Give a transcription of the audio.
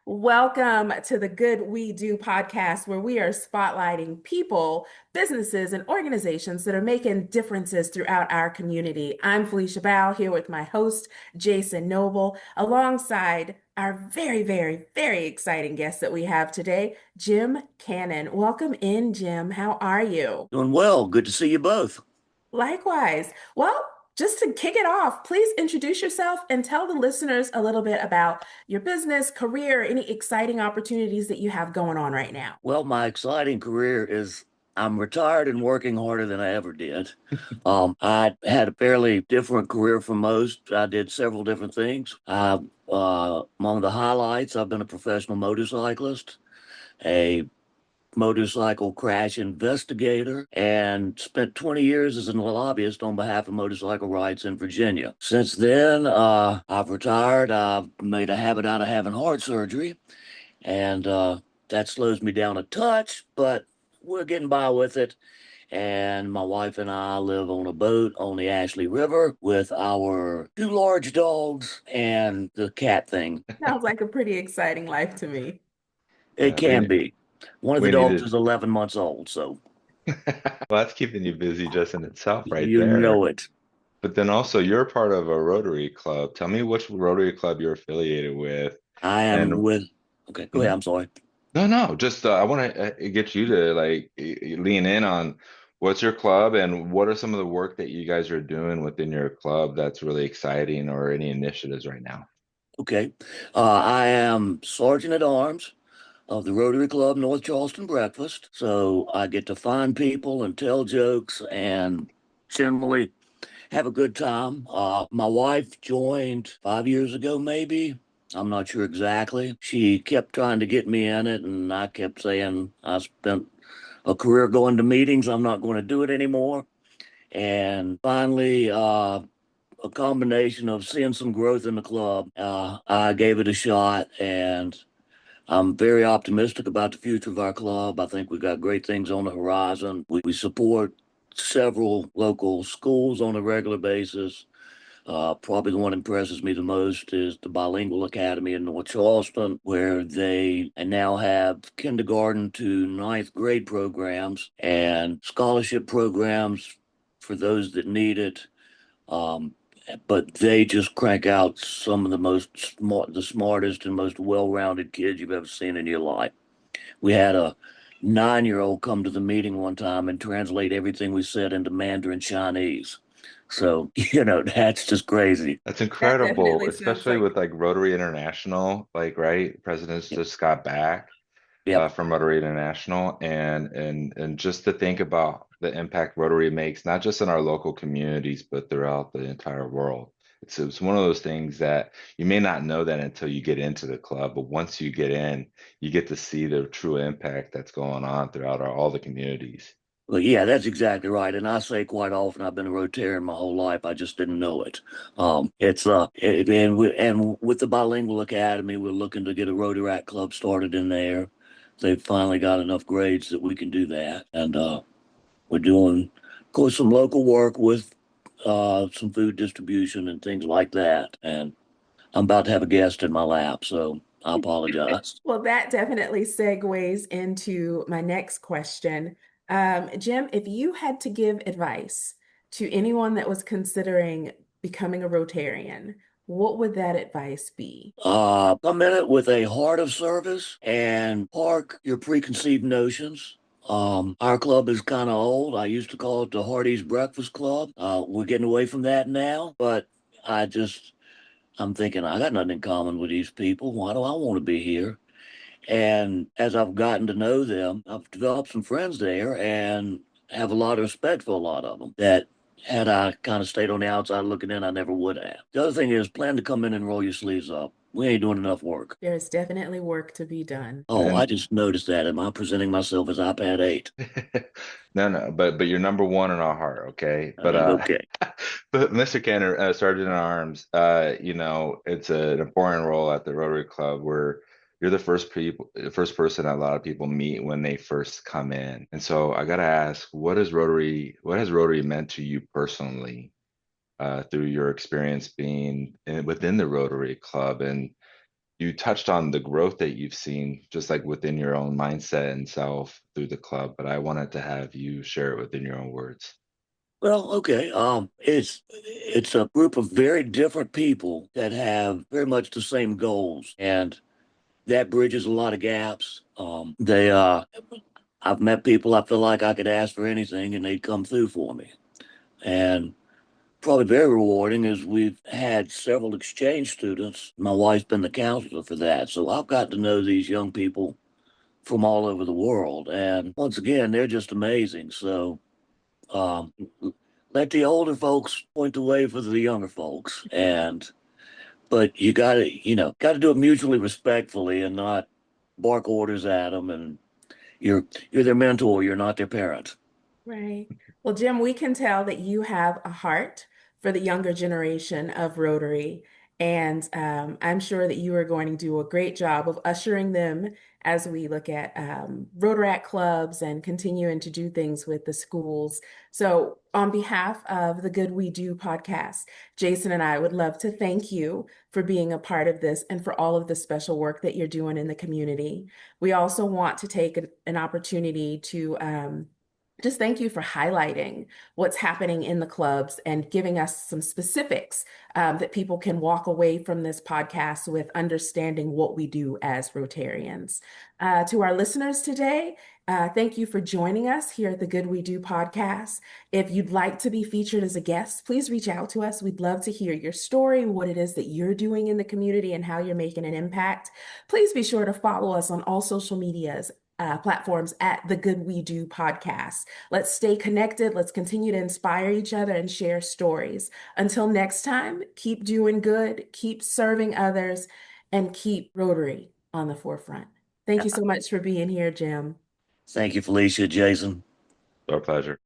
Welcome to the Good We Do podcast, where we are spotlighting people, businesses, and organizations that are making differences throughout our community. I'm Philicia Baugh here with my host, Jason Noble, alongside our very exciting guest that we have today, Jim Cannon. Welcome in, Jim. How are you? Doing well. Good to see you both. Likewise. Well, just to kick it off, please introduce yourself and tell the listeners a little bit about your business, career, any exciting opportunities that you have going on right now. Well, my exciting career is I'm retired and working harder than I ever did. I had a fairly different career from most. I did several different things. Among the highlights, I've been a professional motorcyclist, a motorcycle crash investigator, and spent 20 years as a lobbyist on behalf of motorcycle rights in Virginia. Since then, I've retired. I've made a habit out of having heart surgery, and that slows me down a touch, but we're getting by with it. And my wife and I live on a boat on the Ashley River with our two large dogs and the cat thing. Sounds like a pretty exciting life to me. It Yeah, can be. One of the we dogs needed. is 11 months old, so Well, that's keeping you busy just in itself right you there. know it. But then also you're part of a Rotary club. Tell me which Rotary club you're affiliated with. I am And with, okay, go ahead. Mhm. I'm sorry. No, just I want to get you to lean in on what's your club and what are some of the work that you guys are doing within your club that's really exciting or any initiatives right now. Okay. I am Sergeant at Arms of the Rotary Club North Charleston Breakfast. So I get to find people and tell jokes and generally have a good time. My wife joined 5 years ago, maybe. I'm not sure exactly. She kept trying to get me in it, and I kept saying I spent a career going to meetings. I'm not going to do it anymore. And finally, a combination of seeing some growth in the club, I gave it a shot, and I'm very optimistic about the future of our club. I think we've got great things on the horizon. We support several local schools on a regular basis. Probably the one that impresses me the most is the Bilingual Academy in North Charleston, where they now have kindergarten to ninth grade programs and scholarship programs for those that need it. Um, but they just crank out some of the smartest and most well-rounded kids you've ever seen in your life. We had a 9-year-old come to the meeting one time and translate everything we said into Mandarin Chinese. So, that's just crazy. That's That incredible, definitely sounds especially like with like Rotary International, like right, presidents Yep. just got back. Yep. From Rotary International, and just to think about the impact Rotary makes, not just in our local communities, but throughout the entire world. It's one of those things that you may not know that until you get into the club, but once you get in, you get to see the true impact that's going on throughout all the communities. Well, yeah, that's exactly right. And I say quite often, I've been a Rotarian my whole life. I just didn't know it. And with the Bilingual Academy, we're looking to get a Rotaract club started in there. They've finally got enough grades that we can do that. And we're doing, of course, some local work with some food distribution and things like that. And I'm about to have a guest in my lap, so I apologize. well, that definitely segues into my next question. Jim, if you had to give advice to anyone that was considering becoming a Rotarian, what would that advice be? Come in it with a heart of service and park your preconceived notions. Our club is kind of old. I used to call it the Hardee's Breakfast Club. We're getting away from that now, but I just, I'm thinking I got nothing in common with these people. Why do I want to be here? And as I've gotten to know them, I've developed some friends there and have a lot of respect for a lot of them that had I kind of stayed on the outside looking in, I never would have. The other thing is plan to come in and roll your sleeves up. We ain't doing enough work. There's definitely work to be done. Oh, I And just noticed that. Am I presenting myself as iPad 8? no, but you're number one in our heart, okay? Okay. But Mr. Canner, Sergeant at Arms, it's an important role at the Rotary Club where you're the first person a lot of people meet when they first come in. And so I gotta ask, what has Rotary meant to you personally, through your experience being within the Rotary Club? And you touched on the growth that you've seen just like within your own mindset and self through the club, but I wanted to have you share it within your own words. Well, okay. It's a group of very different people that have very much the same goals, and that bridges a lot of gaps. I've met people I feel like I could ask for anything and they'd come through for me. And probably very rewarding is we've had several exchange students. My wife's been the counselor for that. So I've got to know these young people from all over the world. And once again, they're just amazing. So um, let the older folks point the way for the younger folks. But you gotta do it mutually respectfully and not bark orders at them. And you're their mentor, you're not their parent. Right. Well, Jim, we can tell that you have a heart for the younger generation of Rotary. And I'm sure that you are going to do a great job of ushering them as we look at Rotaract clubs and continuing to do things with the schools. So, on behalf of the Good We Do podcast, Jason and I would love to thank you for being a part of this and for all of the special work that you're doing in the community. We also want to take an opportunity to just thank you for highlighting what's happening in the clubs and giving us some specifics that people can walk away from this podcast with understanding what we do as Rotarians. To our listeners today, thank you for joining us here at the Good We Do podcast. If you'd like to be featured as a guest, please reach out to us. We'd love to hear your story, what it is that you're doing in the community, and how you're making an impact. Please be sure to follow us on all social medias platforms at the Good We Do podcast. Let's stay connected. Let's continue to inspire each other and share stories. Until next time, keep doing good, keep serving others, and keep Rotary on the forefront. Thank you so much for being here, Jim. Thank you, Philicia, Jason. Our pleasure.